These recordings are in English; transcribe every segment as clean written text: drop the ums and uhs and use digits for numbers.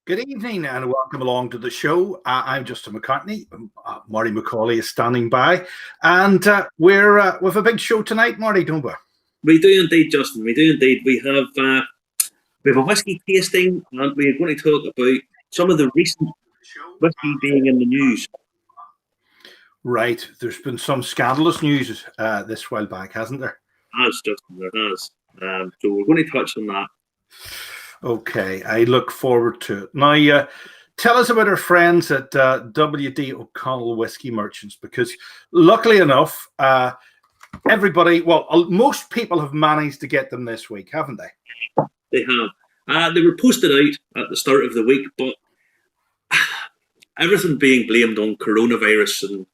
Good evening and welcome along to the show. I'm Justin McCartney. Marty McCauley is standing by, and we're with a big show tonight, Marty, don't we? We do indeed, Justin. We do indeed. We have a whiskey tasting, and we're going to talk about some of the recent whiskey being in the news. Right. There's been some scandalous news this while back, hasn't there? Has, Justin, there has. So we're going to touch on that. Okay, I look forward to it. Now, tell us about our friends at W.D. O'Connell Whisky Merchants, because luckily enough, most people have managed to get them this week, haven't they? They have. They were posted out at the start of the week, but everything being blamed on coronavirus and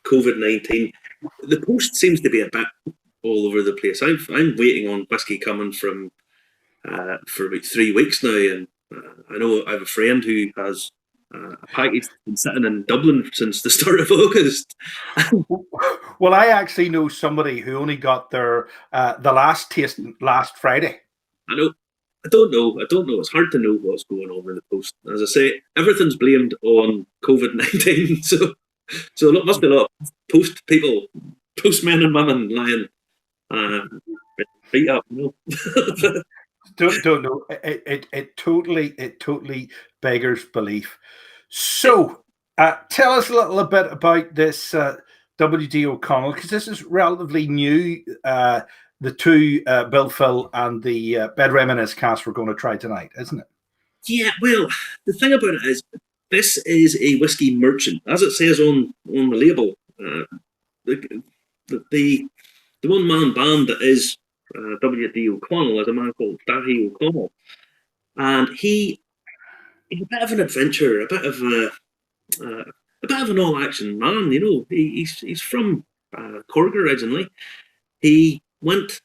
COVID-19, the post seems to be a bit all over the place. I'm waiting on whiskey coming from for about 3 weeks now, and I know I have a friend who has a package that's been sitting in Dublin since the start of August. Well, I actually know somebody who only got their the last taste last Friday. I know. I don't know. It's hard to know what's going on in the post. As I say, everything's blamed on COVID-19. So it must be a lot of postmen and women lying beat up. Don't know. It totally beggars belief. So, tell us a little bit about this W.D. O'Connell, because this is relatively new. The two Bill Phil and the Bed Reminisce cast we're going to try tonight, isn't it? Yeah. Well, the thing about it is, this is a whiskey merchant, as it says on the label. The one-man band that is W.D. O'Connell is a man called Dahi O'Connell, and he's a bit of an adventurer, a bit of an all-action man. He's from Cork originally. He got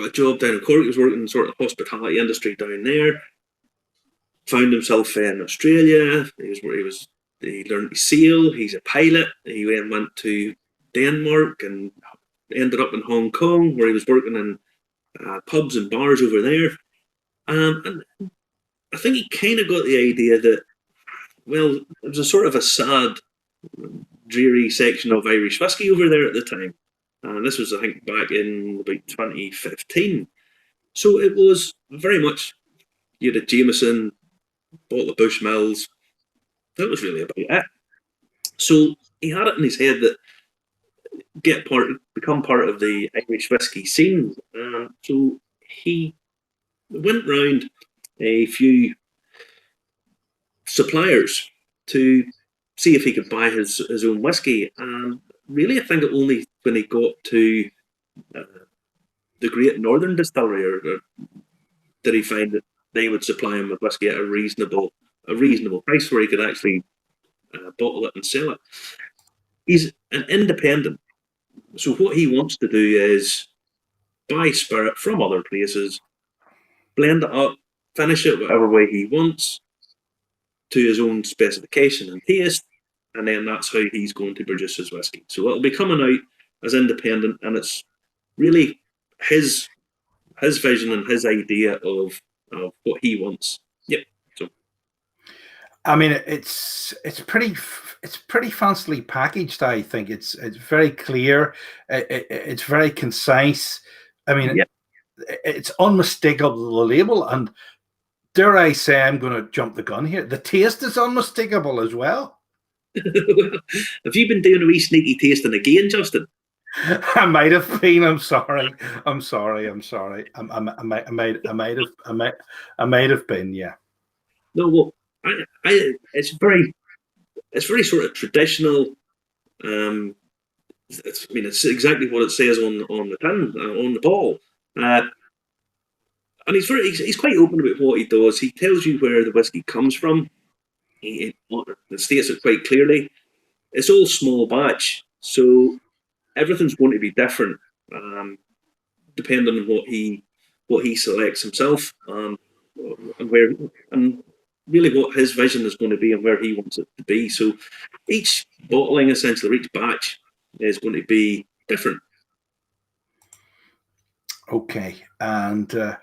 a job down in Cork. He was working in sort of hospitality industry down there. Found himself in Australia. He learned to sail. He's a pilot. He then went to Denmark and ended up in Hong Kong, where he was working in pubs and bars over there. And I think he kind of got the idea that, well, it was a sort of a sad, dreary section of Irish whiskey over there at the time. And this was, I think, back in about 2015. So it was very much, you had a Jameson, bottle of Bushmills. That was really about it. So he had it in his head that become part of the Irish whiskey scene. So he went round a few suppliers to see if he could buy his own whiskey. And really, I think only when he got to the Great Northern Distillery or did he find that they would supply him with whiskey at a reasonable price where he could actually bottle it and sell it. He's an independent. So what he wants to do is buy spirit from other places, blend it up, finish it whatever way he wants to his own specification and taste, and then that's how he's going to produce his whiskey. So it'll be coming out as independent, and it's really his vision and his idea of what he wants. Yep. So, I mean, it's pretty fancily packaged. I think it's very clear. It's very concise. I mean, it's unmistakable, the label, and dare I say, I'm going to jump the gun here, the taste is unmistakable as well. Have you been doing a wee sneaky tasting again, Justin? I might have been. I'm sorry. I might have been. Yeah. No, well, it's very sort of traditional. It's exactly what it says on the tin, on the bottle. And he's quite open about what he does. He tells you where the whiskey comes from. He states it quite clearly. It's all small batch, so everything's going to be different, depending on what he selects himself, and really what his vision is going to be and where he wants it to be. So each bottling, essentially, each batch is going to be different. Okay, and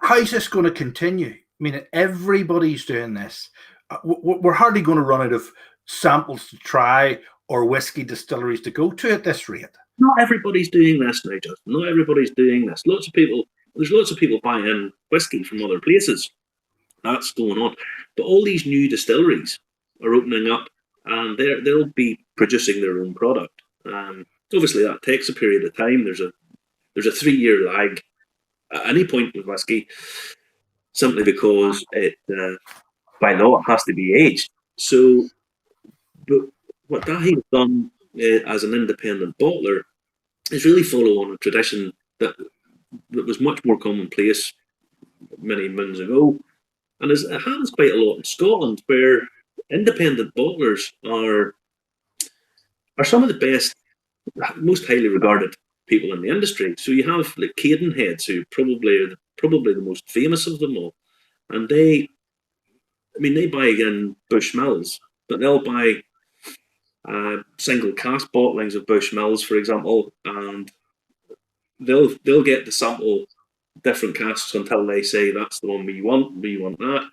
how's this going to continue? I mean, everybody's doing this. We're hardly going to run out of samples to try or whiskey distilleries to go to at this rate. Not everybody's doing this now, Justin. Not everybody's doing this. There's lots of people buying whiskey from other places. That's going on. But all these new distilleries are opening up, and they'll be producing their own product. Obviously, that takes a period of time. There's a 3-year lag at any point with whiskey, simply because it by law it has to be aged. So, but what Dahi's done as an independent bottler is really follow on a tradition that was much more commonplace many moons ago, and it happens quite a lot in Scotland, where independent bottlers are some of the best, most highly regarded people in the industry. So you have like Cadenheads, who probably the most famous of them all, and they buy in Bushmills, but they'll buy single cask bottlings of Bushmills, for example, and they'll get to sample different casks until they say that's the one we want that.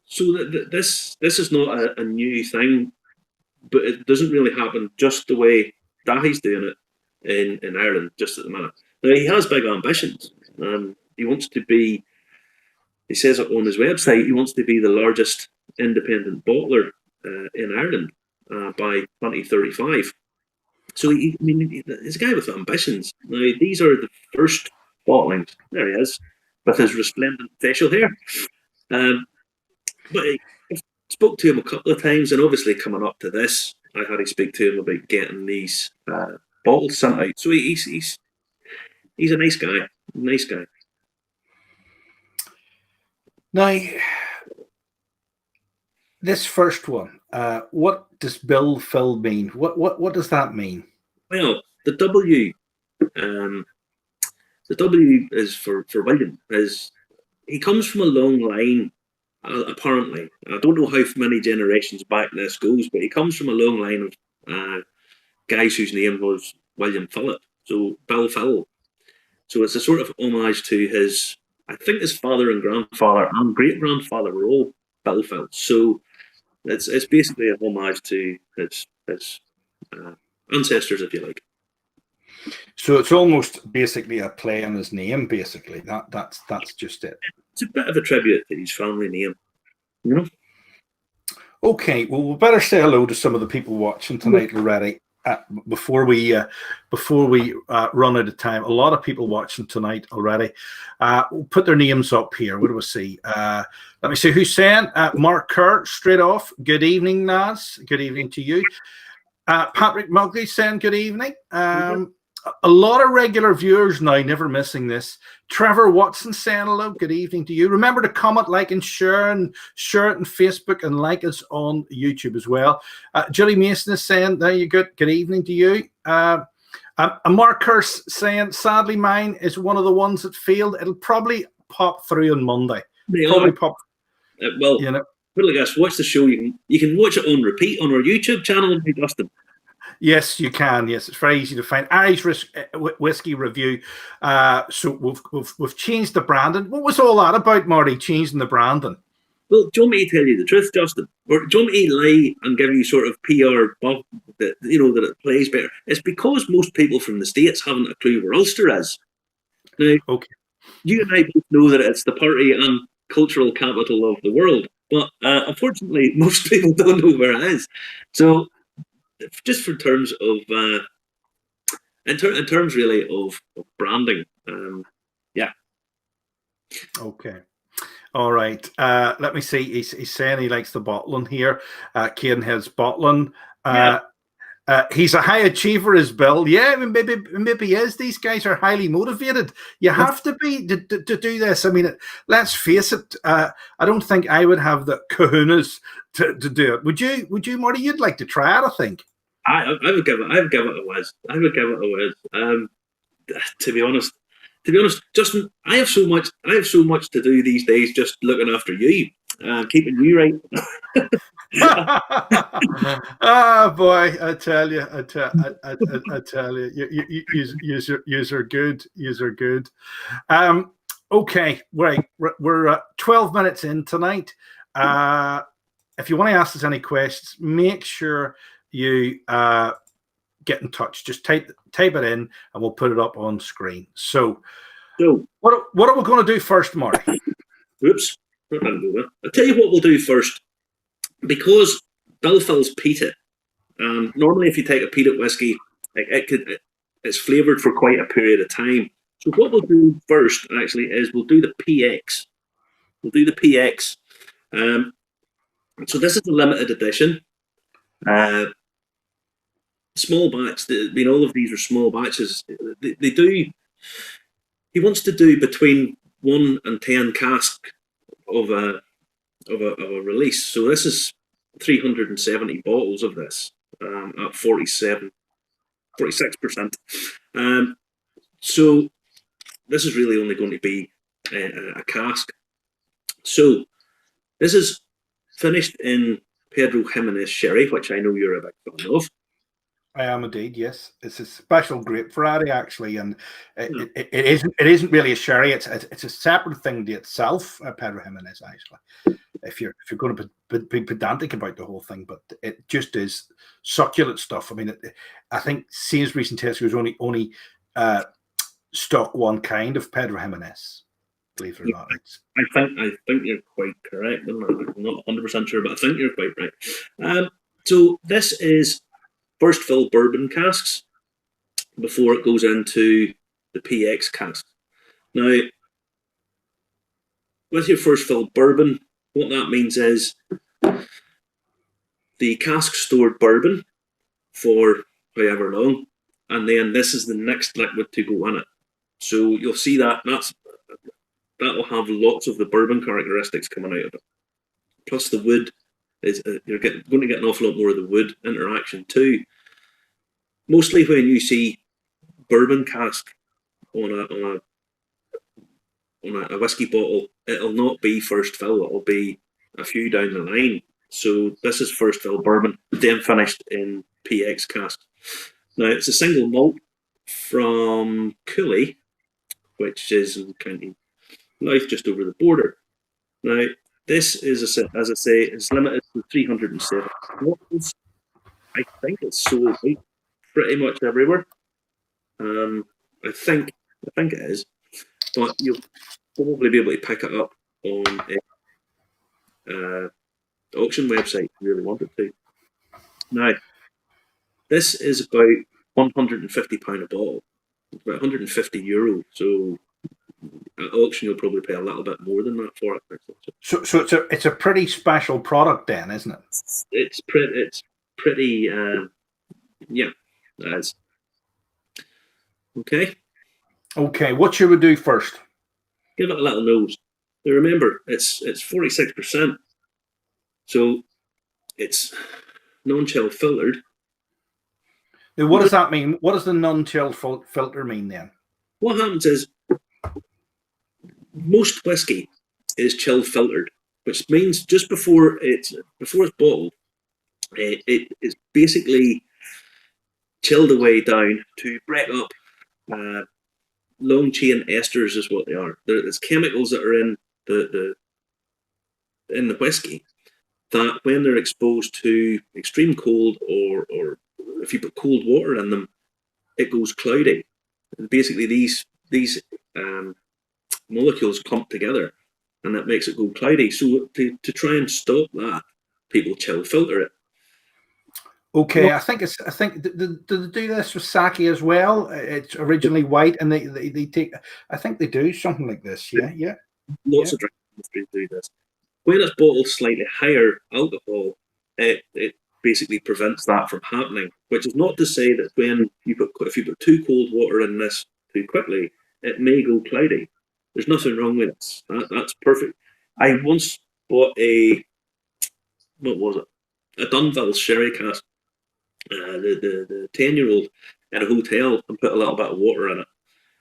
So this is not a new thing, but it doesn't really happen just the way Dahi's doing it in Ireland just at the minute. Now, he has big ambitions. He wants to be, he says it on his website, he wants to be the largest independent bottler in Ireland by 2035. So, he's a guy with ambitions. Now, these are the first bottlings. There he is, with his resplendent facial hair. But I spoke to him a couple of times, and obviously coming up to this, I had to speak to him about getting these bottles sent out. So he's a nice guy. Nice guy. Now, this first one, what does Bill Phil mean? What does that mean? Well, the W is for William. He comes from a long line. Apparently, I don't know how many generations back this goes, but he comes from a long line of guys whose name was William Phillip. So Bill Phil. So it's a sort of homage to his, I think his father and grandfather and great grandfather were all Bill Phil. So it's basically a homage to his ancestors, if you like. So it's almost basically a play on his name. Basically, that's just it. It's a bit of a tribute to his family name, you know. Okay, well, we better say hello to some of the people watching tonight already. Before we run out of time, a lot of people watching tonight already. We'll put their names up here. What do we see? Let me see who's saying. Mark Kerr, straight off. Good evening, Naz. Good evening to you. Patrick Mugley saying good evening. A lot of regular viewers now, never missing this. Trevor Watson saying hello, good evening to you. Remember to comment, like, and share it on Facebook, and like us on YouTube as well. Julie Mason is saying, there you go, good evening to you. Mark Curse saying, sadly, mine is one of the ones that failed. It'll probably pop through on Monday. Well, you know. Well, I guess watch the show. You can watch it on repeat on our YouTube channel, Justin. Yes, you can. Yes, it's very easy to find. Irish Whiskey Review. So we've changed the branding. What was all that about, Marty? Changing the branding? Well, do you want me to tell you the truth, Justin, or do you want me to lie and give you sort of PR buff that that it plays better? It's because most people from the States haven't a clue where Ulster is. Now, okay, you and I both know that it's the party and cultural capital of the world, but unfortunately, most people don't know where it is. So, just for terms of, in terms really of branding, yeah. Okay. All right. Let me see. He's saying he likes the bottling here. Cadenhead's bottling. He's a high achiever, is Bill. Yeah, I mean, maybe he is. These guys are highly motivated. You have to be to do this. I mean, let's face it. I don't think I would have the kahunas to do it. Would you, Marty? You'd like to try it, I think. I would give it a whiz. I would give it a whiz. To be honest, Justin, I have so much to do these days, just looking after you, keeping you right. Oh boy, I tell you, I tell you, you are good. Okay, right. We're 12 minutes in tonight. If you want to ask us any questions, make sure you get in touch. Just type it in, and we'll put it up on screen. So what are we going to do first, Marty? Oops. I'll tell you what we'll do first. Because Bill fills peated, normally if you take a peated whiskey, it's flavoured for quite a period of time. So what we'll do first, actually, is we'll do the PX. We'll do the PX. So this is a limited edition. Small batch. All of these are small batches. They do. He wants to do between 1 and 10 casks of a release. So this is 370 bottles of this at 46%. So this is really only going to be a cask. So this is finished in Pedro Jimenez sherry, which I know you're a big fan of. I am indeed, yes. It's a special grape variety, actually, and it isn't really a sherry. It's a separate thing to itself, Pedro Jimenez, actually. If you're going to be pedantic about the whole thing, but it just is succulent stuff. I mean, I think Sainsbury's and Tesco's only stock one kind of Pedro Jimenez. Believe it or not, I think you're quite correct. I'm not 100% sure, but I think you're quite right. So this is first fill bourbon casks before it goes into the PX cask. Now, with your first fill bourbon, what that means is the cask stored bourbon for however long, and then this is the next liquid to go in it. So you'll see that will have lots of the bourbon characteristics coming out of it. Plus the wood is you're going to get an awful lot more of the wood interaction too. Mostly when you see bourbon cask on a whiskey bottle, it'll not be first fill, it'll be a few down the line. So this is first fill bourbon, then finished in PX cask. Now it's a single malt from Cooley, which is in County Louth, just over the border. Now this is, as I say, is limited to 307 bottles. I think it's sold out pretty much everywhere. I think it is, but you'll probably be able to pick it up on a auction website if you really wanted to. Now, this is about £150 a bottle, about €150. So at auction, you'll probably pay a little bit more than that for it. So it's a pretty special product, then, isn't it? It's pretty. Yeah, that is. Okay. Okay, what should we do first? Give it a little nose. Now remember, it's 46%. So it's non-chill filtered. Now, what does that mean? What does the non-chill filter mean then? What happens is most whiskey is chill filtered, which means just before it's bottled, it is basically chilled away down to break up long chain esters is what they are. There's chemicals that are in the whiskey that when they're exposed to extreme cold or if you put cold water in them, it goes cloudy. And basically these molecules clump together and that makes it go cloudy. So to try and stop that, people chill filter it. Okay, I think did they do this with sake as well? It's originally white, and they take. I think they do something like this. Yeah. Lots of drink industries do this. When it's bottled slightly higher alcohol, it basically prevents that from happening. Which is not to say that if you put too cold water in this too quickly, it may go cloudy. There's nothing wrong with it. That's perfect. I once bought a Dunville sherry cask. The 10-year-old in a hotel and put a little bit of water in it,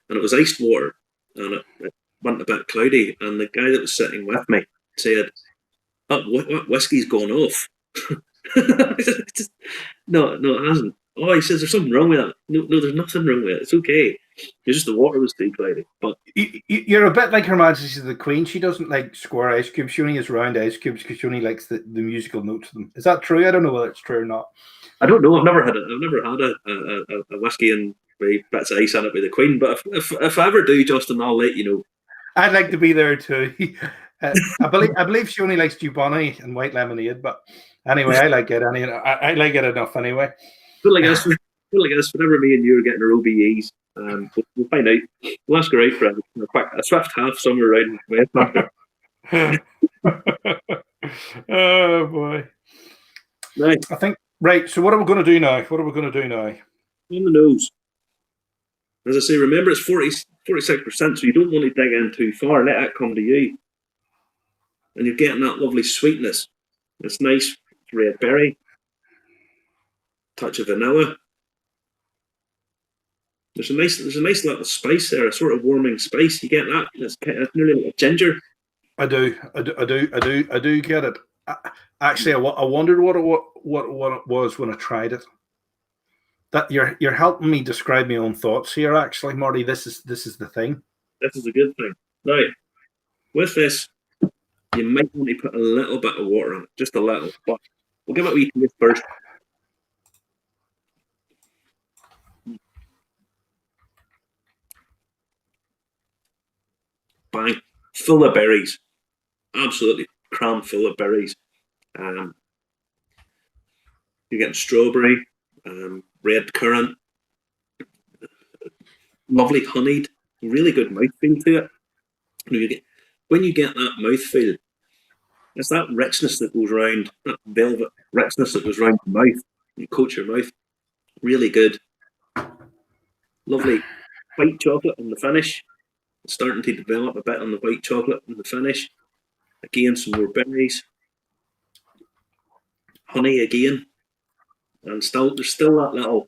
and it was iced water, and it went a bit cloudy. And the guy that was sitting with me said, "Oh, what whiskey's gone off?" No, it hasn't. Oh, he says there's something wrong with that. No, there's nothing wrong with it. It's okay. It's just the water was too cloudy. But you're a bit like Her Majesty the Queen. She doesn't like square ice cubes. She only has round ice cubes because she only likes the musical notes of them. Is that true? I don't know whether it's true or not. I don't know. I've never had a whiskey and bits of ice in it with the Queen. But if I ever do, Justin, I'll let you know. I'd like to be there too. I believe she only likes Dubonnet and white lemonade. But anyway, I like it. I like it enough anyway. But like this, whenever me and you are getting our OBEs, we'll find out. We'll ask her out for a swift half somewhere around Westminster. Oh boy! Right. I think right. So what are we going to do now? On the nose. As I say, remember it's 46%, so you don't want to dig in too far. Let that come to you, and you're getting that lovely sweetness. It's nice red berry, touch of vanilla. There's a nice little spice there, a sort of warming spice. You get that? It's nearly like ginger. I do get it. Actually, I wondered what it was when I tried it. That you're helping me describe my own thoughts here. Actually, Marty, this is the thing. This is a good thing. Now, with this, you might want to put a little bit of water on it, just a little. But we'll give it a wee taste first. Bang, full of berries, absolutely cram full of berries. You're getting strawberry, red currant, lovely honeyed, really good mouthfeel to it. When you get that mouthfeel, it's that richness that goes around, that velvet richness that goes around the mouth. You coat your mouth, really good. Lovely white chocolate on the finish. It's starting to develop a bit on the white chocolate in the finish. Again, some more berries. Honey again. And there's still that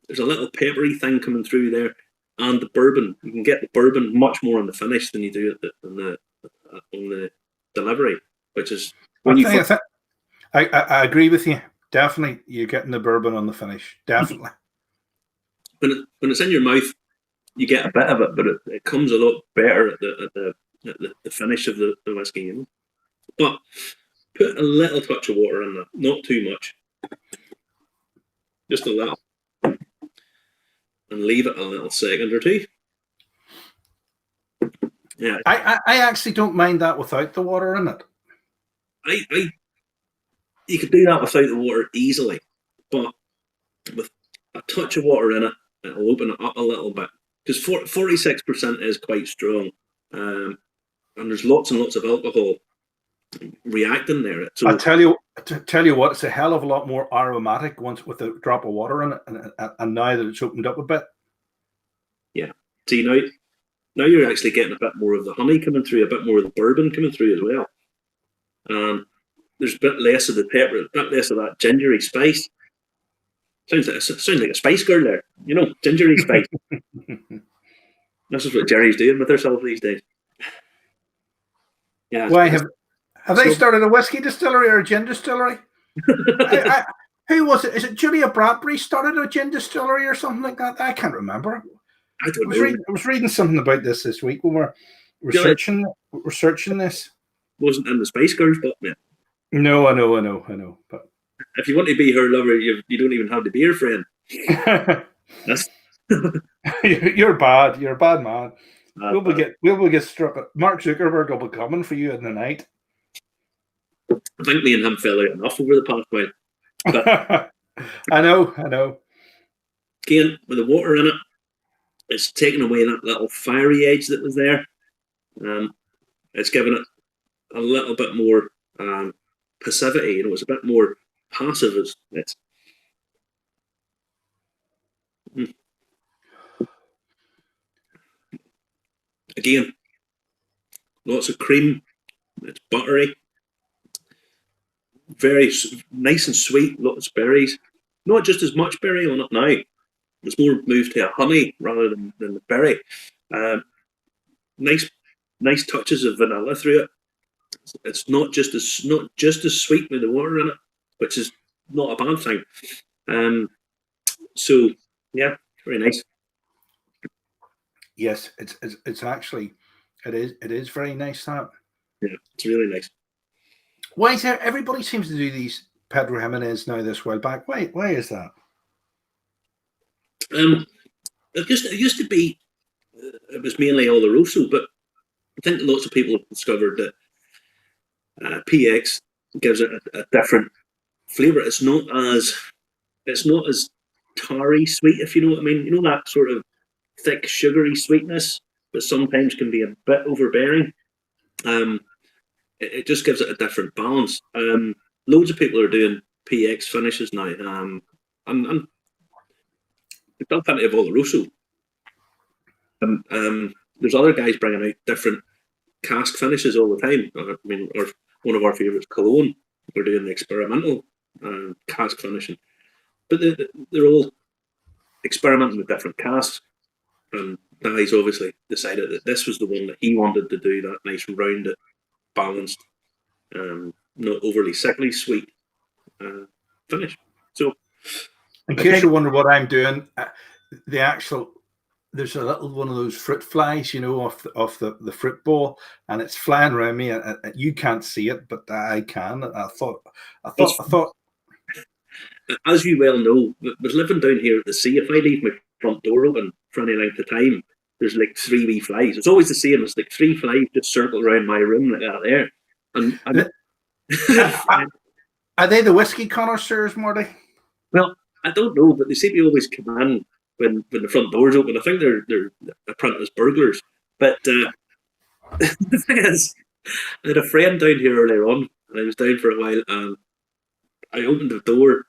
there's a little peppery thing coming through there. And the bourbon, you can get the bourbon much more on the finish than you do on the delivery, which is when I agree with you. Definitely, you're getting the bourbon on the finish. Definitely. When it's in your mouth, you get a bit of it, but it comes a lot better at the finish of the whiskey, you know. But put a little touch of water in that, not too much, just a little, and leave it a little second or two. Yeah, I actually don't mind that without the water in it. You could do that without the water easily, but with a touch of water in it, it'll open it up a little bit. Because 46% is quite strong, and there's lots and lots of alcohol reacting there. So I tell you what, it's a hell of a lot more aromatic once with a drop of water in it, and now that it's opened up a bit. Yeah. See, now you're actually getting a bit more of the honey coming through, a bit more of the bourbon coming through as well. There's a bit less of the pepper, a bit less of that gingery spice. Sounds like a spice girl there, you know, gingery spice. This is what Jerry's doing with herself these days. Yeah. Why have they started a whiskey distillery or a gin distillery? Who was it? Is it Julia Bradbury started a gin distillery or something like that? I can't remember. I don't know. I was reading something about this week when we're researching this. Wasn't in the Spice Girls, but yeah. No, I know. But if you want to be her lover, you don't even have to be her friend. That's You're bad. You're a bad man. We'll get struck. Mark Zuckerberg will be coming for you in the night. I think me and him fell out enough over the past while. But I know. Again, with the water in it, it's taken away that little fiery edge that was there. It's given it a little bit more passivity. You know, it's a bit more passive. It's Again, lots of cream. It's buttery. Very nice and sweet. Lots of berries. Not just as much berry on it now. It's more moved to a honey rather than the berry. Nice touches of vanilla through it. It's not just as sweet with the water in it, which is not a bad thing. So yeah, very nice. Yes, it's actually it is very nice. That Yeah, it's really nice. Why is there, everybody seems to do these Pedro Jimenez now this while back? Why is that? It used to be it was mainly Oloroso, but I think lots of people have discovered that PX gives it a different flavour. It's not as tarry sweet, if you know what I mean. You know that sort of thick sugary sweetness, but sometimes can be a bit overbearing. Um, it just gives it a different balance. Loads of people are doing PX finishes now, and they've done plenty of Oloroso. There's other guys bringing out different cask finishes all the time. I mean, one of our favourites, Cologne, we're doing the experimental cask finishing, but they're all experimenting with different casks. And Dai's obviously decided that this was the one that he wanted to do, that nice rounded, balanced, not overly sickly sweet finish. So, in case you wonder what I'm doing, the actual there's a little one of those fruit flies, you know, off the fruit bowl, and it's flying around me, and you can't see it, but I can. I thought. As you well know, with living down here at the sea, if I leave my front door open for any length of time, there's like 3 wee flies. It's always the same. It's like 3 flies just circle around my room like that there. And are they the whiskey connoisseurs, Morty? Well, I don't know, but they seem to always come in when the front door's open. I think they're apprentice burglars. But the thing is, I had a friend down here earlier on, and I was down for a while, and I opened the door,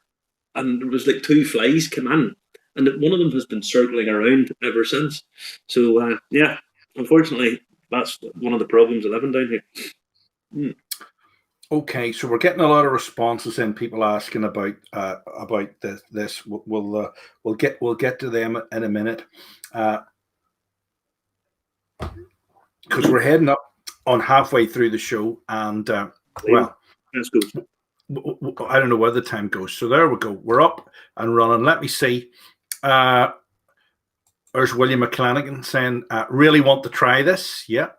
and there was like 2 flies come in, and one of them has been circling around ever since. So yeah, unfortunately, that's one of the problems of living down here. Okay, so we're getting a lot of responses in, people asking about this. We'll get to them in a minute, because we're heading up on halfway through the show, and well, let's go. I don't know where the time goes. So there we go. We're up and running. Let me see. There's William McClanagan saying, really want to try this. Yeah.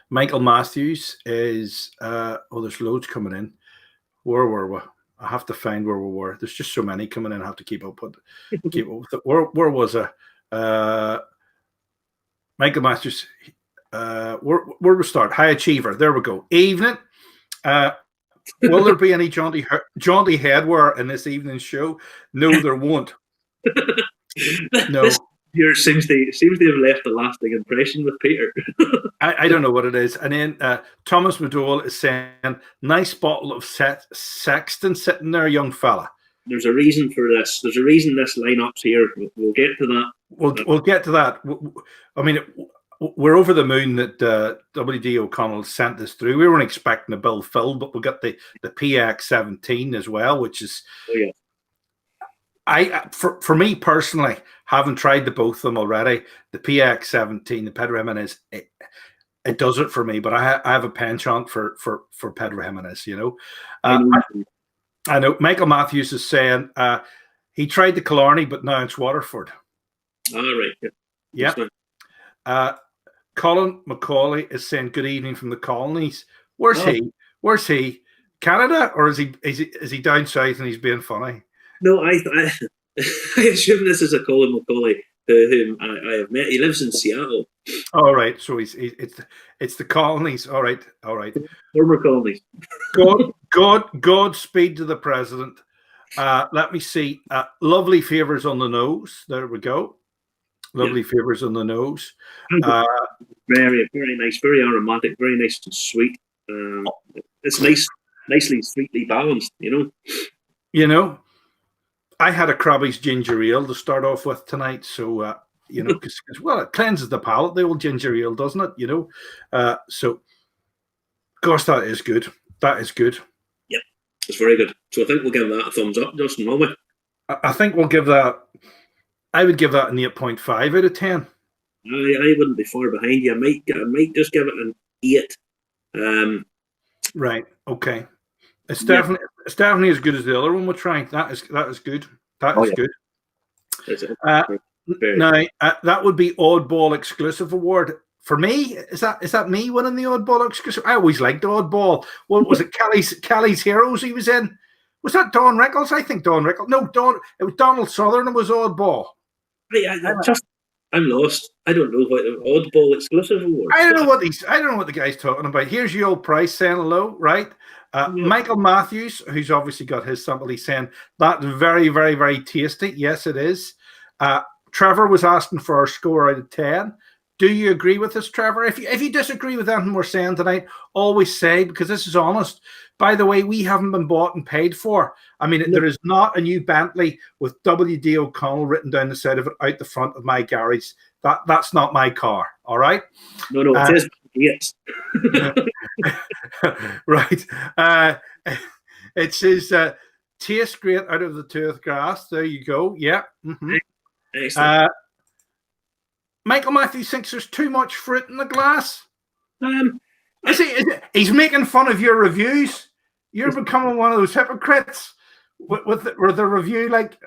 Michael Matthews is, there's loads coming in. Where were we? I have to find where we were. There's just so many coming in. I have to keep up with it. Where was I? Michael Matthews, where we start? High Achiever. There we go. Evening. Will there be any jaunty headwear in this evening's show? No, there won't. No. This year seems to have left a lasting impression with Peter. I don't know what it is. And then Thomas McDowell is saying, nice bottle of Sexton sitting there, young fella. There's a reason for this. There's a reason this lineup's here. We'll get to that. We'll get to that. I mean, we're over the moon that WD O'Connell sent this through. We weren't expecting a bill filled, but we got the PX17 as well, which is. Oh, yeah. For me personally, having tried the both of them already, the PX17, the Pedro Jimenez, it does it for me. But I have a penchant for Pedro Jimenez. You know, I know Michael Matthews is saying he tried the Killarney, but now it's Waterford. All right. Yeah. Colin McCauley is saying good evening from the colonies. Where's he? Where's he? Canada, or is he down south and he's being funny? No, I assume this is a Colin McCauley whom I have met. He lives in Seattle. All right, so it's the colonies. All right. Former colonies. God speed to the president. Let me see. Lovely favors on the nose. There we go. Lovely favors on the nose. Very, very nice, very aromatic, very nice and sweet. It's nicely sweetly balanced, you know. You know, I had a Krabby's ginger ale to start off with tonight, so you know, because well, it cleanses the palate. The old ginger ale, doesn't it? You know, so gosh, that is good. That is good. Yep, it's very good. So I think we'll give that a thumbs up, Justin, won't we? I think we'll give that. I would give that an 8.5 out of 10. I wouldn't be far behind you. I might just give it an 8. Right. Okay. It's definitely as good as the other one we're trying. That is good. That is good. Now, that would be Oddball Exclusive Award. For me, is that me winning the Oddball Exclusive? I always liked Oddball. What was it? Kelly's Heroes he was in? Was that Don Rickles? I think Don Rickles. No, it was Donald Sutherland was Oddball. I'm lost. I don't know what the Oddball Exclusive Award. I don't know what the guy's talking about. Here's your old Price saying hello, right? Michael Matthews, who's obviously got his sample, he's saying that's very, very, very tasty. Yes, it is. Trevor was asking for our score out of 10. Do you agree with us, Trevor? If you disagree with anything we're saying tonight, always say, because this is honest. By the way, we haven't been bought and paid for. I mean, there is not a new Bentley with W.D. O'Connell written down the side of it out the front of my garage. That's not my car, all right? No, it says yes. Right. It says, tastes great out of the tooth grass. There you go. Yeah. Mm-hmm. Excellent. Michael Matthews thinks there's too much fruit in the glass. He's making fun of your reviews. You're becoming one of those hypocrites with the review. Like,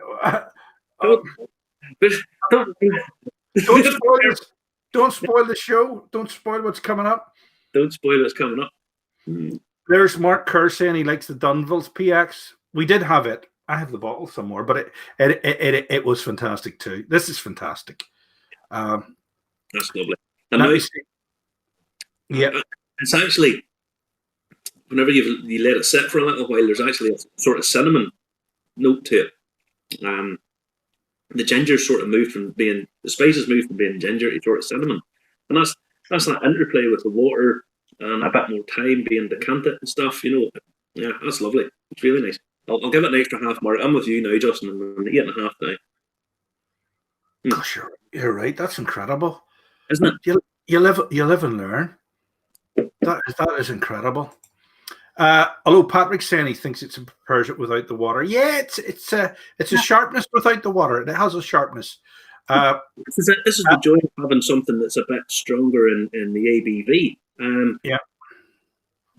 don't spoil the show. Don't spoil what's coming up. Don't spoil what's coming up. There's Mark Kerr saying he likes the Dunville's PX. We did have it. I have the bottle somewhere, but it was fantastic too. This is fantastic. That's lovely. And now, it's actually, whenever you let it sit for a little while, there's actually a sort of cinnamon note to it. The ginger sort of moved from being, the spices moved from being ginger to sort of cinnamon, and that's that interplay with the water and a bit more time being decanted and stuff. Yeah, that's lovely. It's really nice. I'll give it an extra half mark. I'm with you now, Justin. I'm 8.5 now. Gosh, you're right. That's incredible, isn't it? You live and learn. That is incredible. Although Patrick's saying he thinks it's a prepares it without the water. Yeah, it's a sharpness without the water. It has a sharpness. This is the joy of having something that's a bit stronger in the ABV. Yeah.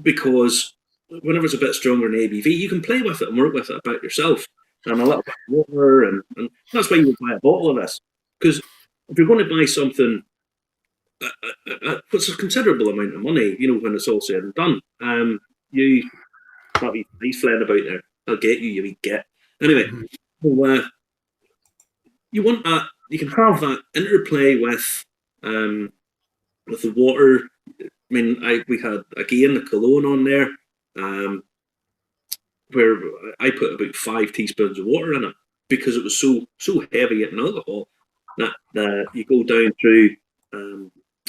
Because whenever it's a bit stronger in ABV, you can play with it and work with it about yourself. And a little bit of water, and that's why you would buy a bottle of this. Because if you're going to buy something, what's a considerable amount of money, when it's all said and done, he's flying about there. I'll get you, you get. Anyway, you want that. You can have that interplay with the water. I mean, we had again the cologne on there. Where I put about 5 teaspoons of water in it because it was so heavy in alcohol that you go down through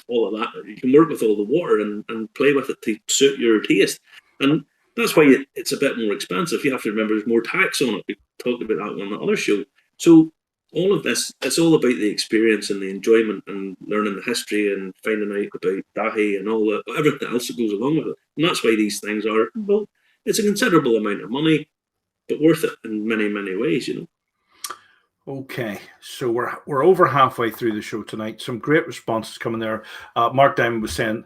all of that. You can work with all the water and play with it to suit your taste. And that's why it's a bit more expensive. You have to remember there's more tax on it. We talked about that on the other show. So all of this, it's all about the experience and the enjoyment and learning the history and finding out about Dahi and everything else that goes along with it. And that's why these things are, well, it's a considerable amount of money, but worth it in many, many ways, Okay, so we're over halfway through the show tonight. Some great responses coming there. Mark Diamond was saying,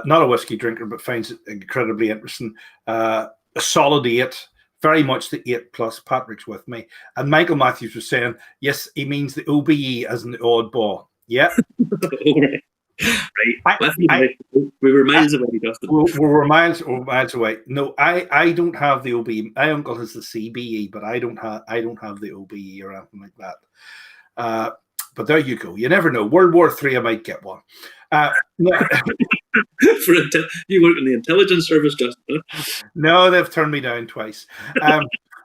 not a whiskey drinker, but finds it incredibly interesting. A solid 8, very much the 8+. Patrick's with me. And Michael Matthews was saying, yes, he means the OBE as an oddball. Yeah. Right. We were miles away, Justin. We're miles away. No, I don't have the OBE. My uncle has the CBE, but I don't have the OBE or anything like that. But there you go. You never know. World War III, I might get one. You work in the intelligence service, Justin? No, they've turned me down twice.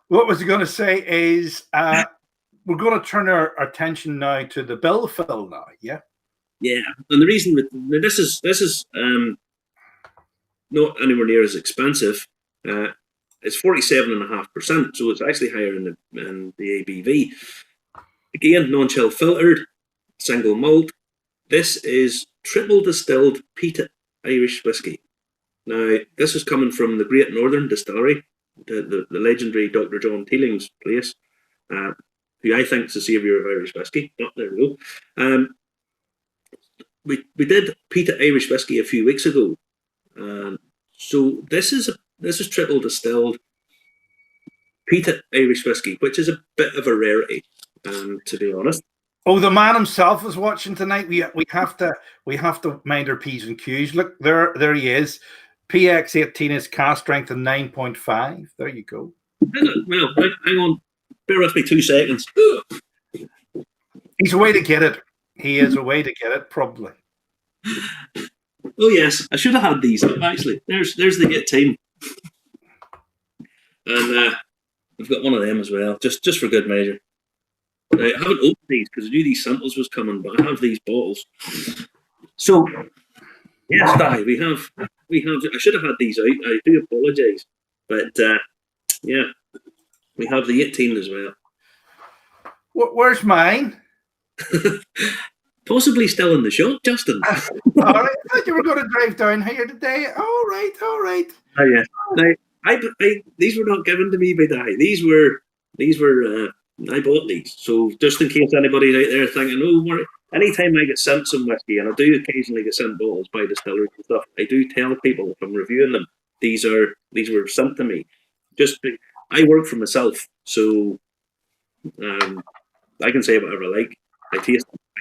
What was I going to say is we're going to turn our attention now to the bill fill now. Yeah. Yeah, and the reason this is not anywhere near as expensive. It's 47.5%, so it's actually higher in the ABV. Again, non-chill filtered, single malt. This is triple distilled peated Irish whiskey. Now, this is coming from the Great Northern Distillery, the legendary Dr. John Teeling's place, who I think is the saviour of Irish whiskey. Oh, there we go. We did peated Irish whiskey a few weeks ago, so this is triple distilled peated Irish whiskey, which is a bit of a rarity, to be honest. Oh, the man himself is watching tonight. We have to mind our P's and Q's. Look, there he is. PX17 is cast strength of 9.5. There you go. Well, hang on. Bear with me 2 seconds. He's a way to get it. He is a way to get it, probably. Oh yes, I should have had these up actually. There's the Git team, and I've got one of them as well, just for good measure. I haven't opened these because I knew these samples was coming, but I have these bottles. So yes, Di, we have. I should have had these out. I do apologise, but yeah, we have the 18 as well. Where's mine? Possibly still in the shop, Justin. All right, I thought you were going to drive down here today. All right. Oh yeah. Now, these were not given to me by Di. These were. I bought these, so just in case anybody's out there thinking, oh, anytime I get sent some whiskey, and I do occasionally get sent bottles by distilleries and stuff, I do tell people if I'm reviewing them, these were sent to me. I work for myself, so I can say whatever I like. I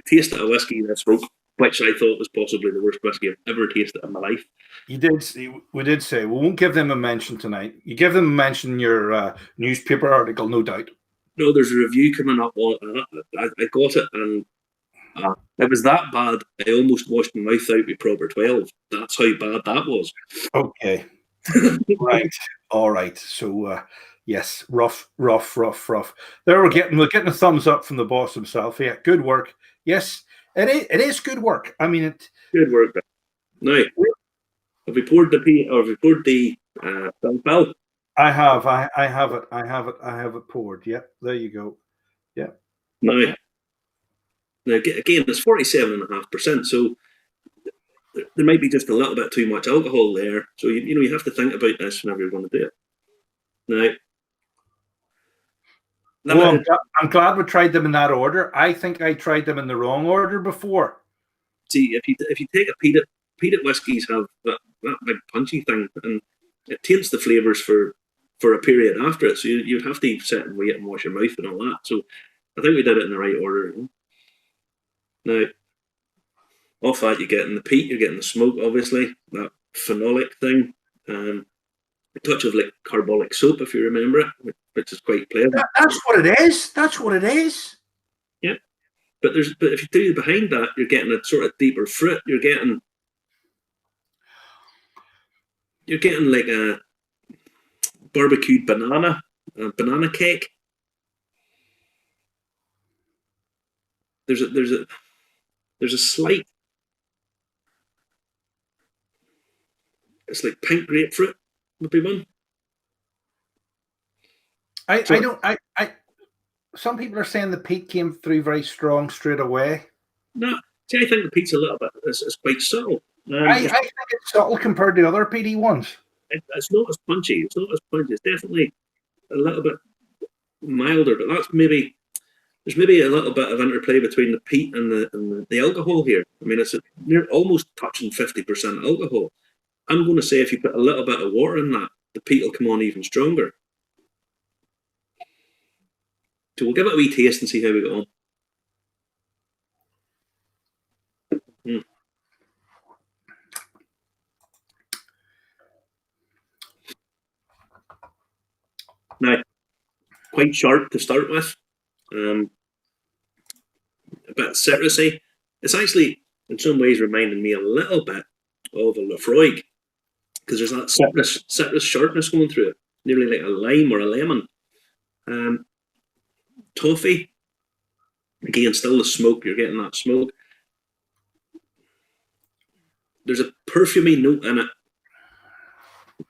tasted a whiskey this week, which I thought was possibly the worst whiskey I've ever tasted in my life. We did say we won't give them a mention tonight. You give them a mention in your newspaper article, no doubt. No, there's a review coming up. I got it, and it was that bad. I almost washed my mouth out with proper 12. That's how bad that was. Okay. Right. All right. So yes, rough. There we're getting a thumbs up from the boss himself. Yeah, good work. Yes, it is good work. I mean, good work. Now, have we poured the bell? I have it poured. Yep, there you go. Yep. Now again, it's 47.5%. So there might be just a little bit too much alcohol there. So you have to think about this whenever you're going to do it. Now, well, I'm glad we tried them in that order. I think I tried them in the wrong order before. See, if you take a peated whiskies have that big punchy thing, and it taints the flavors for a period after it. So you'd have to sit and wait and wash your mouth and all that. So I think we did it in the right order. Now, off that you're getting the peat, you're getting the smoke, obviously, that phenolic thing, a touch of like carbolic soap, if you remember it, which is quite pleasant. That's what it is. Yeah, but if you do behind that, you're getting a sort of deeper fruit. You're getting like a barbecued banana cake. There's a slight. It's like pink grapefruit would be one. Some people are saying the peat came through very strong straight away. No, see, I think the peat's a little bit. It's quite subtle. I think it's subtle compared to other peaty ones. It's not as punchy. It's not as punchy. It's definitely a little bit milder, but there's maybe a little bit of interplay between the peat and the alcohol here. I mean, it's near almost touching 50% alcohol. I'm going to say if you put a little bit of water in that, the peat will come on even stronger. So we'll give it a wee taste and see how we go on. Now, quite sharp to start with. A bit citrusy. It's actually, in some ways, reminding me a little bit of a Lafroig, because there's that citrus sharpness going through it, nearly like a lime or a lemon. Toffee, again, still the smoke. You're getting that smoke. There's a perfumey note in it.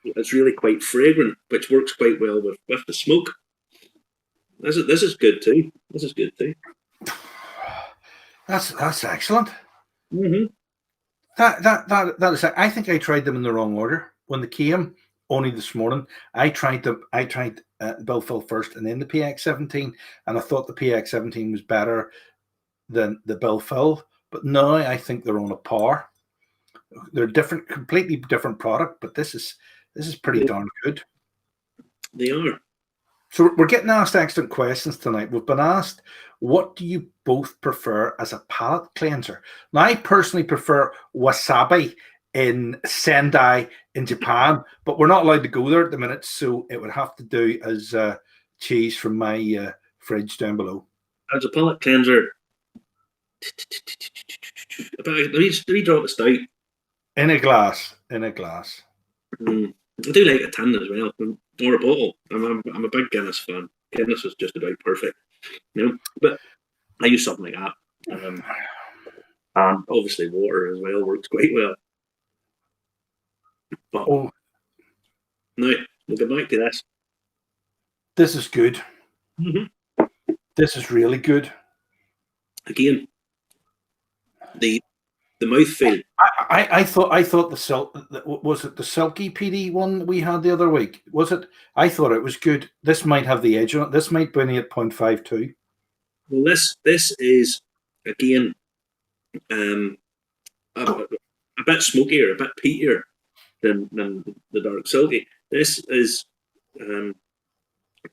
It's really quite fragrant, which works quite well with the smoke. This is good too. That's excellent. Mm-hmm. That is. I think I tried them in the wrong order when they came. Only this morning, I tried the Bellfill first, and then the PX17, and I thought the PX17 was better than the Bellfill. But now I think they're on a par. They're different, completely different product, but this is pretty darn good. They are. So we're getting asked excellent questions tonight. We've been asked, what do you both prefer as a palate cleanser? Now, I personally prefer wasabi in Sendai in Japan, but we're not allowed to go there at the minute, so it would have to do as cheese from my fridge down below. As a palate cleanser, about three drop of stout. In a glass. In a glass. I do like a tin as well, or a bottle. I'm a big Guinness fan. Guinness is just about perfect, you know. But I use something like that, and obviously water as well works quite well. But now we'll get back to this. This is good. This is really good. Again, the mouthfeel. I thought was it the silky PD one that we had the other week? Was it? I thought it was good. This might have the edge on it. This might be 8.52. Well, this is again a bit smokier, a bit peatier than the dark silky. This is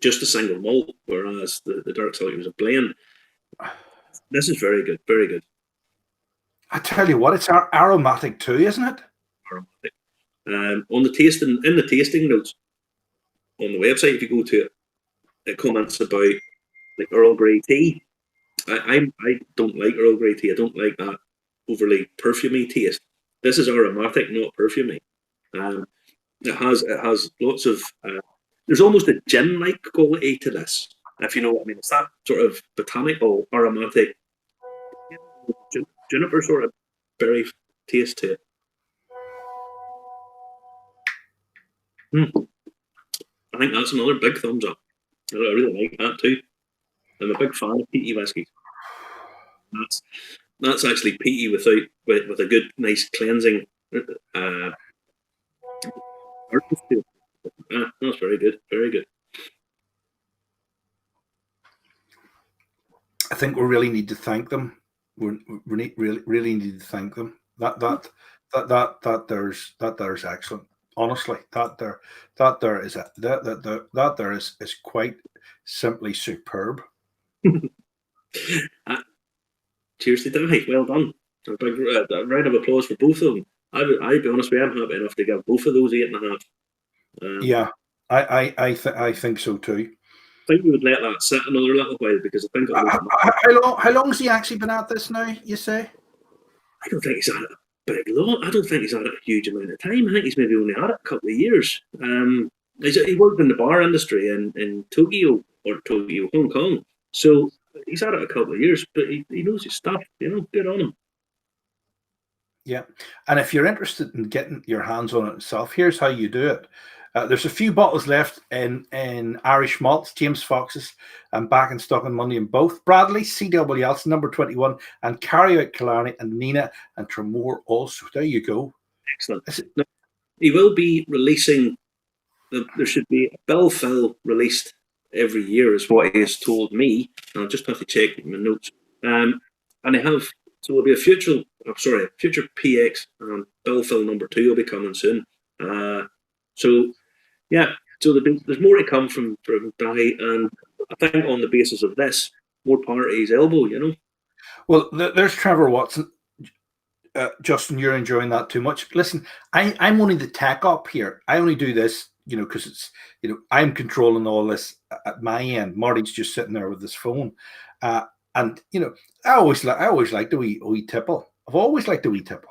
just a single malt, whereas the dark silky was a blend. This is very good, very good. I tell you what, it's aromatic too, isn't it? Aromatic. On the tasting, in the tasting notes on the website, if you go to it, it comments about like Earl Grey tea. I don't like Earl Grey tea. I don't like that overly perfumey taste. This is aromatic, not perfumey. It has lots of. There's almost a gin-like quality to this, if you know what I mean. It's that sort of botanical, aromatic, juniper sort of berry taste to it. I think that's another big thumbs up. I really like that too. I'm a big fan of peaty whiskies. That's actually peaty with a good, nice cleansing. That's very good, very good. I think we really need to thank them. We really need to thank them. That there's excellent. Honestly, that there is quite simply superb. Cheers to that. Well done. A big round of applause for both of them. I'd be honest with you, I'm happy enough to give both of those 8.5. Yeah, I think so too. I think we would let that sit another little while because I think how long has he actually been at this now, you say? I don't think he's at it a big lot. I don't think he's at it a huge amount of time. I think he's maybe only at it a couple of years. He worked in the bar industry in Tokyo, Hong Kong. So he's at it a couple of years, but he knows his stuff, good on him. Yeah. And if you're interested in getting your hands on it yourself, here's how you do it. There's a few bottles left in Irish malts, James Fox's, and back in stock on Monday in both. Bradley, CWL's number 21, and Carry Out Killarney and Nina and Tremor also. There you go. Excellent. Now, he will be releasing, there should be a bill fill released every year, is what he has told me. I'll just have to check my notes. And I have, so there'll be a future PX and bill fill number 2 will be coming soon. So there's more to come from Dahi, and I think on the basis of this, more power to his elbow, Well, there's Trevor Watson. Justin, you're enjoying that too much. Listen, I'm only the tech up here. I only do this, because it's, I'm controlling all this at my end. Marty's just sitting there with his phone, and I always like the wee tipple. I've always liked the wee tipple.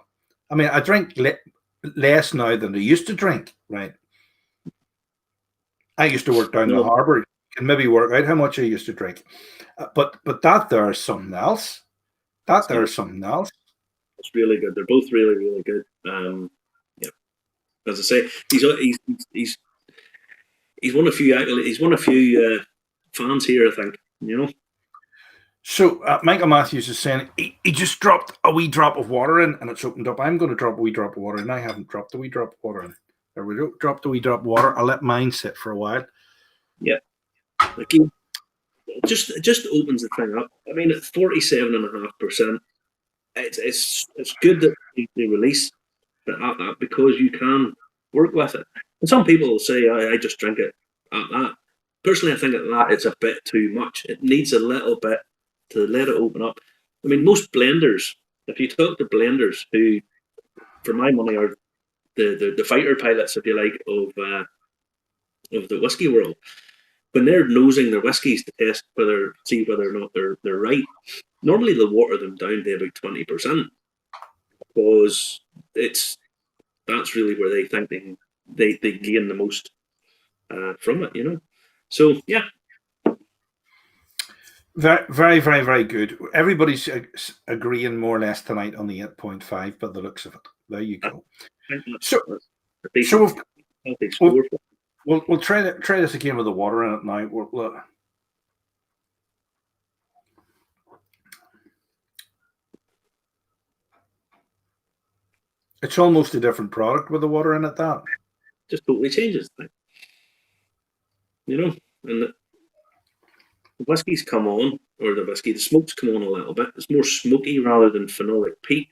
I mean, I drink less now than I used to drink, right? I used to work down the harbour. You can maybe work out how much I used to drink. But that there is something else. It's really good. They're both really, really good. As I say, he's won a few. He's won a few fans here, I think. So Michael Matthews is saying he just dropped a wee drop of water in, and it's opened up. I'm going to drop a wee drop of water, and I haven't dropped a wee drop of water in. There we go. Dropped a wee drop of water. I'll let mine sit for a while. Yeah. Again, it just opens the thing up. I mean, at 47.5%, it's good that they release that because you can work with it. And some people will say, I just drink it at that. personally, I think that it's a bit too much. It needs a little bit to let it open up. I mean, most blenders, if you talk to blenders who, for my money, are the fighter pilots, if you like, of the whiskey world, when they're nosing their whiskies to test see whether or not they're right, normally they'll water them down to about 20%, because that's really where they think they gain the most from it, you know. So yeah. Very, very, very, very good. Everybody's agreeing more or less tonight on the 8.5, but the looks of it. There you go. We'll try this again with the water in it now. It's almost a different product with the water in it. That just totally changes things, you know. And the whiskies come on, or the smokes come on a little bit. It's more smoky rather than phenolic peat.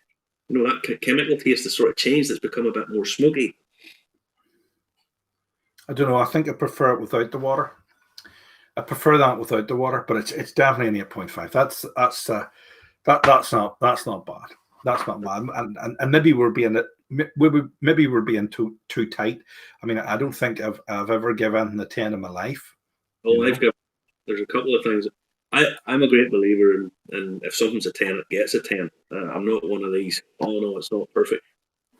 You know, that chemical taste has sort of changed. It's become a bit more smoky. I don't know. I think I prefer it without the water. I prefer that without the water, but it's definitely an 8.5. That's not bad. That's not bad. And maybe we're being too tight. I mean, I don't think I've ever given the 10 in my life. Oh, there's a couple of things. I'm a great believer in if something's a 10, it gets a 10. I'm not one of these, oh no, it's not perfect.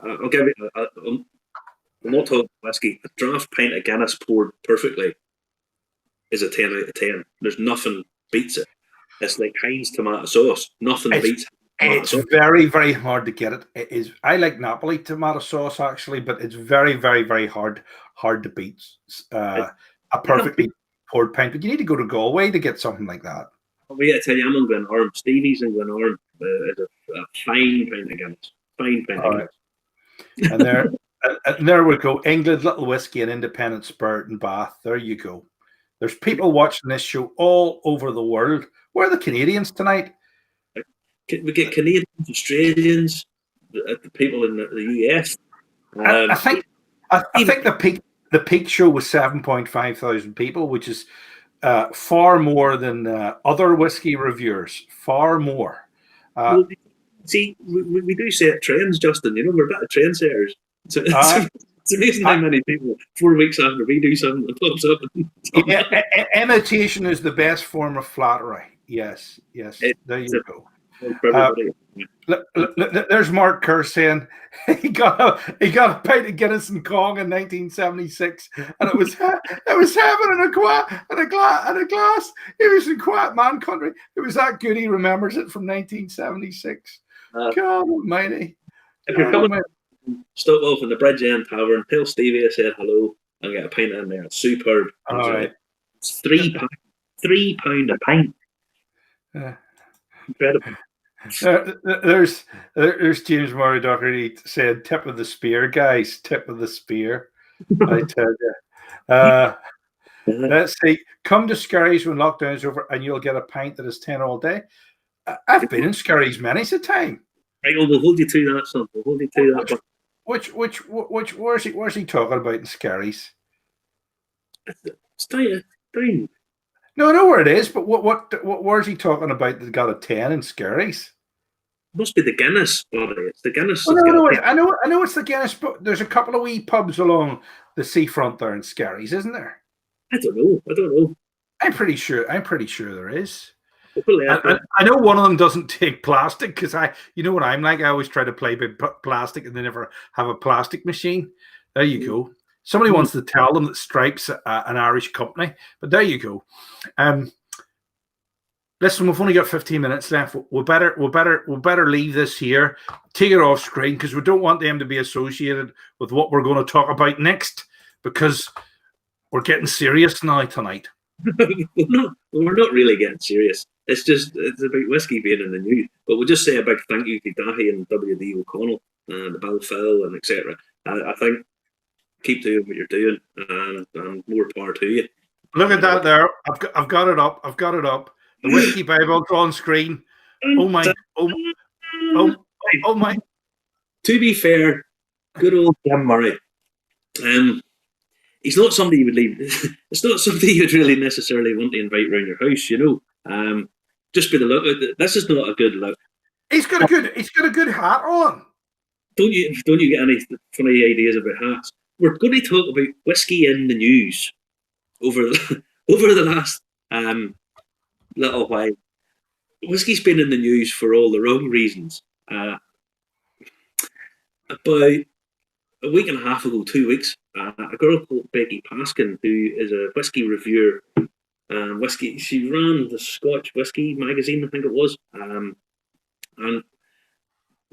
I'll give it, I'm not talking whiskey. A draft pint of Guinness poured perfectly is a 10 out of 10. There's nothing beats it. It's like Heinz tomato sauce. Nothing beats it. It's very, very hard to get it. It is. I like Napoli tomato sauce actually, but it's very, very, very hard to beat a perfectly poured pint. But you need to go to Galway to get something like that. Wait, I tell you, I'm in Glenarm. Stevie's in Glenarm is a fine pint of Guinness. Fine pint of Guinness. And there we go. England, Little Whiskey, and Independent Spirit in Bath. There you go. There's people watching this show all over the world. Where are the Canadians tonight? We get Canadians, Australians, the people in the US. I think the peak show was 7.5 thousand people, which is far more than other whiskey reviewers. Far more. Well, see, we do set trends, Justin. You know, we're a bit of trendsetters. It's amazing how many people 4 weeks after we do something that pops up. Imitation is the best form of flattery. Yes. There you go. There's Mark Kerr saying he got a pint of Guinness in Kong in 1976, and it was heaven in a glass. He was in quiet man country. It was that good. He remembers it from 1976. God Almighty! If you're coming, stop off in the Bridge End Tavern. Tell Stevie I said hello and get a pint in there. It's superb. All right. It's £3 a pint. Incredible. There's James Murray Doherty said, "Tip of the spear, guys. Tip of the spear." I tell you. Let's see. Come to Skerries when lockdown's over, and you'll get a pint that is 10 all day. I've been in Skerries many's a time. Right, well, we'll hold you to that, son. We'll hold you to that. Which where's he talking about in Skerries? It's down. No, I know where it is, but where's he talking about that got a 10 in Skerries? Must be the Guinness, buddy. It's the Guinness. Oh, no, I know it's the Guinness, but there's a couple of wee pubs along the seafront there in Skerries, isn't there? I don't know. I'm pretty sure there is. I know one of them doesn't take plastic because you know what I'm like. I always try to play with plastic and they never have a plastic machine. There you go. Somebody wants to tell them that Stripe's an Irish company, but there you go. Listen, we've only got 15 minutes left. We better leave this here, take it off screen because we don't want them to be associated with what we're going to talk about next because we're getting serious now tonight. We're not really getting serious. It's about whiskey being in the news. But we'll just say a big thank you to Dahi and W.D. O'Connell and the Balfour and etc. I think keep doing what you're doing and more power to you. Look at that there. I've got it up. The Whiskey Bible on screen. Oh my. To be fair, good old Jim Murray. he's not somebody you would leave. It's not somebody you'd really necessarily want to invite around your house, just by the look. This is not a good look. He's got a good hat on. Don't you get any funny ideas about hats? We're going to talk about whiskey in the news over the last little while. Whiskey's been in the news for all the wrong reasons. About a week and a half ago, 2 weeks, a girl called Becky Paskin, who is a whiskey reviewer, whiskey. She ran the Scotch Whisky magazine, I think it was, and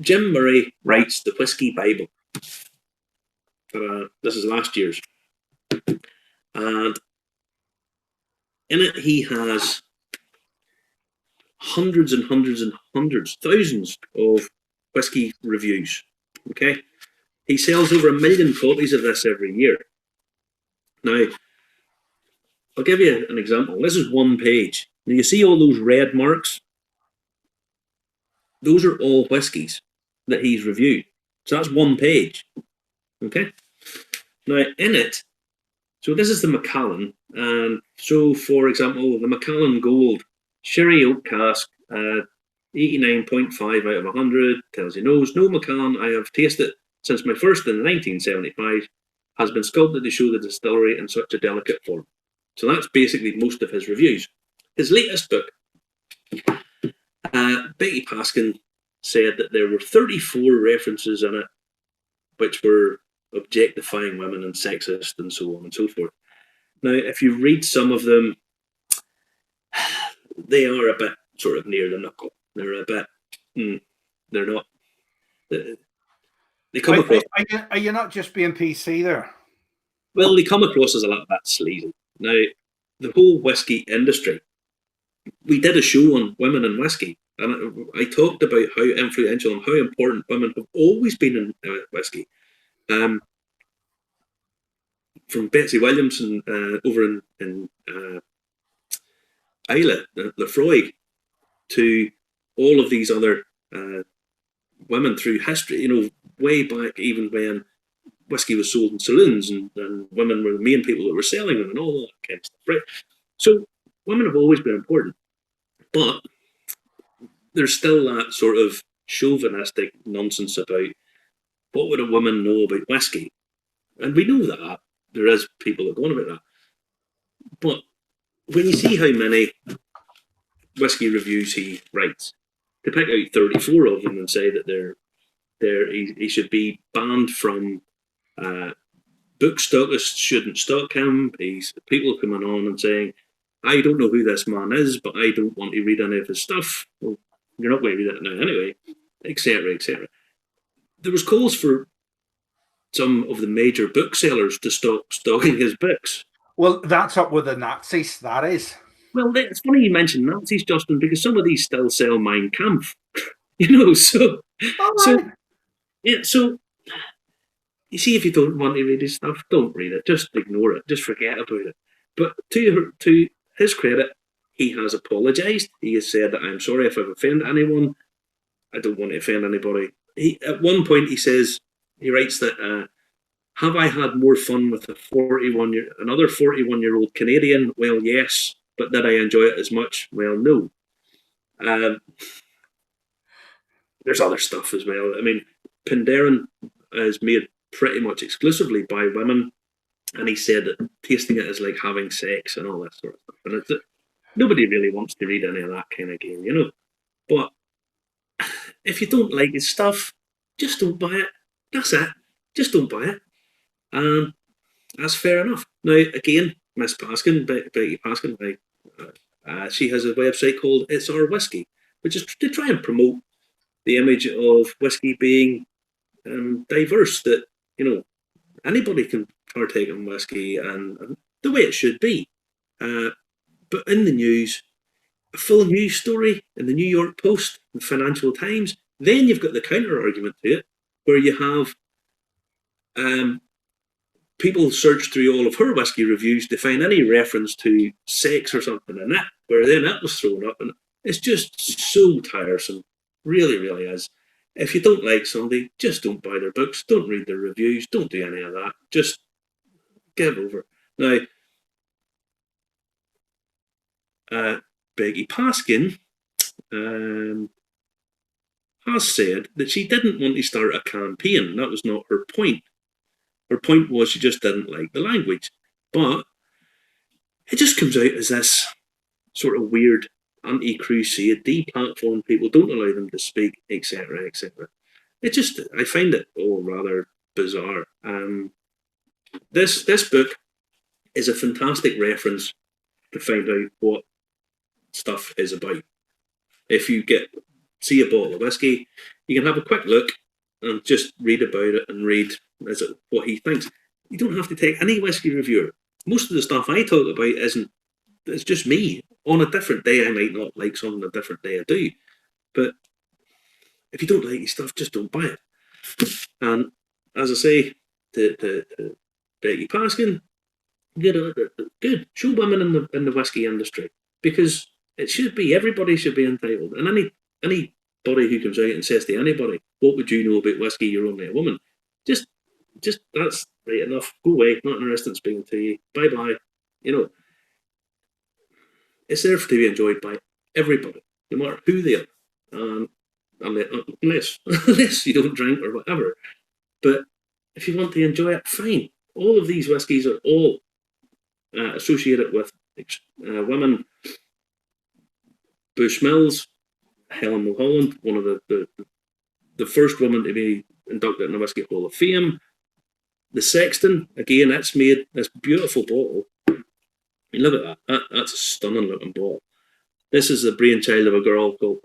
Jim Murray writes the Whiskey Bible. This is last year's, and in it he has hundreds and hundreds and hundreds, thousands of whiskey reviews. Okay, he sells over 1 million copies of this every year. Now, I'll give you an example. This is one page. Now, you see all those red marks? Those are all whiskies that he's reviewed. So that's one page. Okay? Now, in it, so this is the Macallan. And so, for example, the Macallan Gold Sherry Oak Cask, 89.5 out of 100, tells you no Macallan I have tasted since my first in 1975 has been sculpted to show the distillery in such a delicate form. So that's basically most of his reviews. His latest book, Becky Paskin said that there were 34 references in it which were objectifying women and sexist and so on and so forth. Now, if you read some of them, they are a bit sort of near the knuckle. They're a bit, they're not, they come across. Are you not just being PC there? Well, they come across as a little bit sleazy. Now, the whole whiskey industry, we did a show on women in whiskey, and I talked about how influential and how important women have always been in whiskey. From Betsy Williamson over in Islay, Lefroy, to all of these other women through history, way back even when whiskey was sold in saloons and women were the main people that were selling them and all that kind of stuff, right? So women have always been important, but there's still that sort of chauvinistic nonsense about what would a woman know about whiskey? And we know that. There is people that go on about that. But when you see how many whiskey reviews he writes, to pick out 34 of them and say that he should be banned from book stockists shouldn't stock him. He's people coming on and saying, I don't know who this man is, but I don't want to read any of his stuff. Well, you're not going to read it now anyway, etc., etc. There was calls for some of the major booksellers to stop stocking his books. Well, that's up with the Nazis, that is. Well, it's funny you mentioned Nazis, Justin, because some of these still sell Mein Kampf. So yeah, so you see, if you don't want to read his stuff, don't read it. Just ignore it. Just forget about it. But to his credit, he has apologised. He has said that I'm sorry if I've offended anyone. I don't want to offend anybody. At one point, he writes that, have I had more fun with another 41-year-old Canadian? Well, yes. But did I enjoy it as much? Well, no. There's other stuff as well. I mean, Penderyn is made pretty much exclusively by women, and he said that tasting it is like having sex and all that sort of stuff. And nobody really wants to read any of that kind of game, But if you don't like his stuff, just don't buy it. That's it. Just don't buy it. And that's fair enough. Now, again, Miss Paskin, Becky Paskin, she has a website called It's Our Whiskey, which is to try and promote the image of whiskey being diverse, that, anybody can partake in whiskey and the way it should be. But in the news, a full news story in the New York Post and Financial Times, then you've got the counter argument to it, where you have people search through all of her whiskey reviews to find any reference to sex or something in it, where then that was thrown up, and it's just so tiresome. Really, really is. If you don't like somebody, just don't buy their books, don't read their reviews, don't do any of that. Just Give over. Now, Becky Paskin has said that she didn't want to start a campaign. That was not her point. Her point was she just didn't like the language. But it just comes out as this sort of weird anti-crusade, deplatform people, don't allow them to speak, etc., etc. I find it all rather bizarre. This book is a fantastic reference to find out what stuff is about. If you see a bottle of whiskey, you can have a quick look and just read about it and read what he thinks. You don't have to take any whiskey reviewer. Most of the stuff I talk about it's just me. On a different day, I might not like something, a different day I do. But if you don't like your stuff, just don't buy it. And as I say to Becky Paskin, good. Show women in the whiskey industry, because it should be, everybody should be entitled. And anybody who comes out and says to anybody, what would you know about whiskey? You're only a woman. Just that's right enough. Go away. Not interested in speaking to you. Bye bye. You know, it's there to be enjoyed by everybody, no matter who they are. Unless you don't drink or whatever. But if you want to enjoy it, fine. All of these whiskies are all associated with women. Bushmills, Helen Mulholland, one of the first woman to be inducted in the Whiskey Hall of Fame. The Sexton, again, it's made this beautiful bottle. I mean, look at that. That's a stunning looking bottle. This is the brainchild of a girl called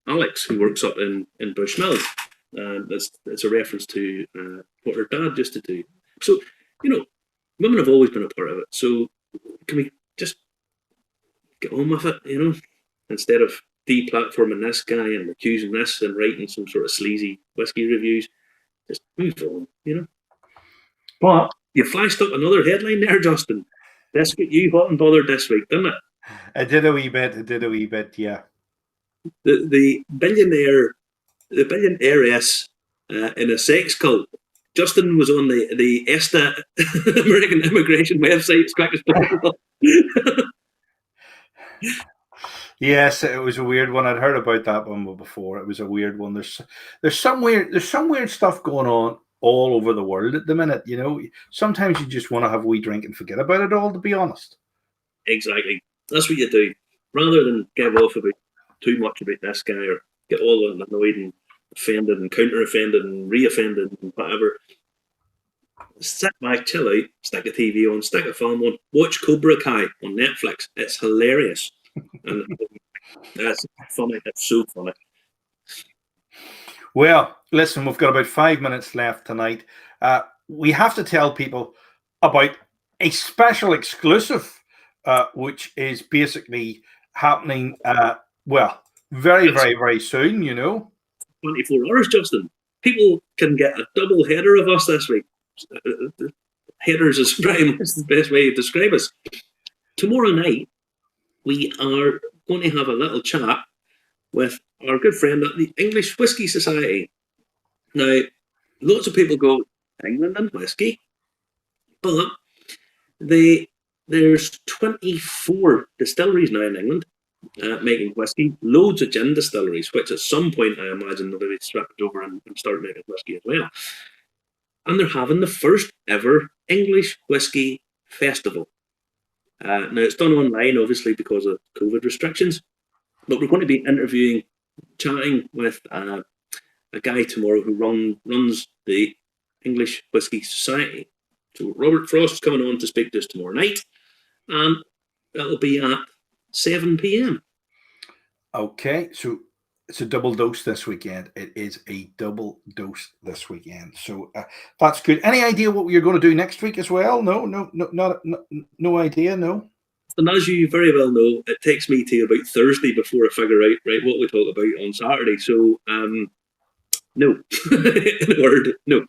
Alex, who works up in Bushmills. It's a reference to what her dad used to do. So, you know, women have always been a part of it. So can we just get on with it, you know? Instead of deplatforming this guy and accusing this and writing some sort of sleazy whiskey reviews, just move on, you know? But you flashed up another headline there, Justin. This got you hot and bothered this week, didn't it? I did a wee bit, yeah. The billionairess in a sex cult. Justin was on the ESTA American immigration website as quick as possible. Yes, it was a weird one. I'd heard about that one before. It was a weird one. There's some weird stuff going on all over the world at the minute. You know, sometimes you just want to have a wee drink and forget about it all, to be honest. Exactly. That's what you do. Rather than give off about too much about this guy or get all annoyed and offended and counter-offended and re-offended and whatever. Sit back, chill out, stick a TV on, stick a film on, watch Cobra Kai on Netflix. It's hilarious. And that's funny. It's so funny. Well, listen, we've got about 5 minutes left tonight. We have to tell people about a special exclusive, which is basically happening, very, very, very soon, you know. 24 hours, Justin. People can get a double header of us this week. Headers is pretty much the best way to describe us. Tomorrow night, we are going to have a little chat with our good friend at the English Whisky Society. Now, lots of people go, England and whiskey? But there's 24 distilleries now in England making whiskey, loads of gin distilleries, which at some point I imagine they'll be swept over and start making whiskey as well. And they're having the first ever English Whisky Festival. Now, it's done online, obviously, because of COVID restrictions, but we're going to be chatting with a guy tomorrow who runs the English Whisky Society. So Robert Frost is coming on to speak to us tomorrow night, and that'll be at 7 p.m. Okay, so it's a double dose this weekend. It is a double dose this weekend. So that's good. Any idea what you're going to do next week as well? No idea, no. And as you very well know, it takes me to about Thursday before I figure out what we talk about on Saturday. So, no. In a word, no.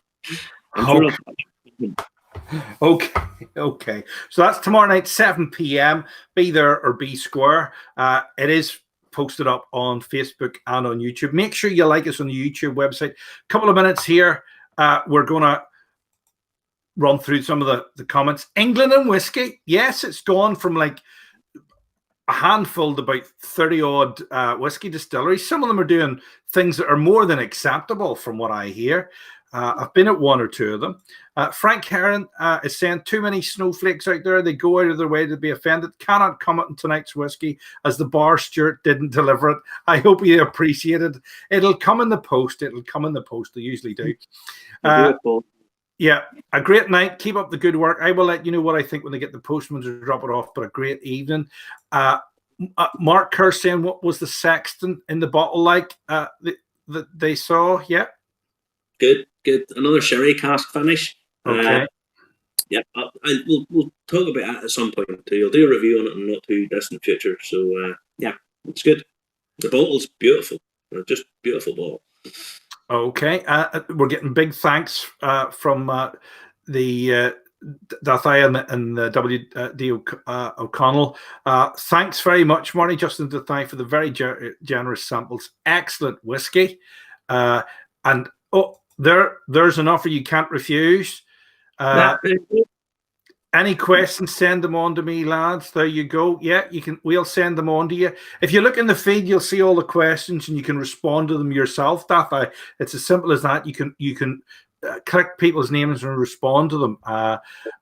Okay. So that's tomorrow night, 7 p.m. Be there or be square. It is posted up on Facebook and on YouTube. Make sure you like us on the YouTube website. A couple of minutes here. We're going run through some of the comments. England and whiskey. Yes, it's gone from like a handful to about 30 odd whiskey distilleries. Some of them are doing things that are more than acceptable from what I hear. I've been at one or two of them. Frank Heron is saying too many snowflakes out there. They go out of their way to be offended. Cannot comment on tonight's whiskey as the bar steward didn't deliver it. I hope you appreciate it. It'll come in the post. It'll come in the post. They usually do. Yeah, a great night. Keep up the good work. I will let you know what I think when they get the postman to drop it off, but a great evening. Mark Kerr saying, what was the Sexton in the bottle like that they saw? Yeah. Good. Another sherry cask finish. Okay. Yeah, we'll talk about that at some point too. You'll do a review on it in the not too distant future. So yeah, it's good. The bottle's beautiful. Just beautiful bottle. Okay. We're getting big thanks from the Dathai and the W.D. O'Connell. Thanks very much, Marty Justin Dathai, for the very generous samples. Excellent whiskey. And there's an offer you can't refuse. Any questions, send them on to me, lads. There you go. Yeah, you can. We'll send them on to you. If you look in the feed, you'll see all the questions and you can respond to them yourself. It's as simple as that. You can click people's names and respond to them.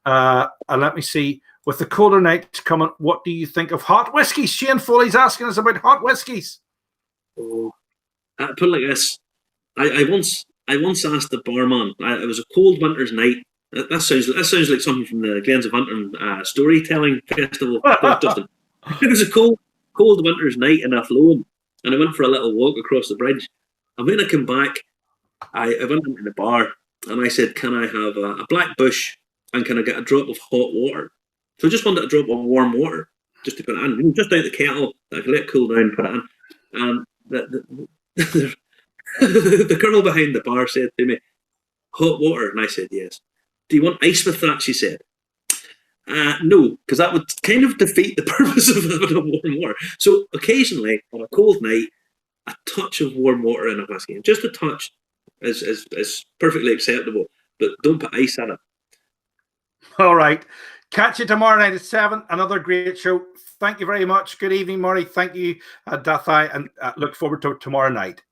And let me see. With the colder nights coming, what do you think of hot whiskies? Shane Foley's asking us about hot whiskies. Oh, put it like this. I once asked the barman. It was a cold winter's night. That sounds like something from the Glens of Hunton storytelling festival. Justin. It was a cold winter's night in Athlone, and I went for a little walk across the bridge. And when I came back, I went into the bar and I said, "Can I have a black bush and can I get a drop of hot water?" So I just wanted a drop of warm water just to put it in, just out the kettle. I could let it cool down, put it in, and the girl behind the bar said to me, "Hot water," and I said, "Yes." "Do you want ice with that?" she said. No, because that would kind of defeat the purpose of having a warm water. So occasionally, on a cold night, a touch of warm water in a whiskey, and just a touch is perfectly acceptable, but don't put ice in it. All right. Catch you tomorrow night at 7. Another great show. Thank you very much. Good evening, Marty. Thank you, Dathai, and look forward to tomorrow night.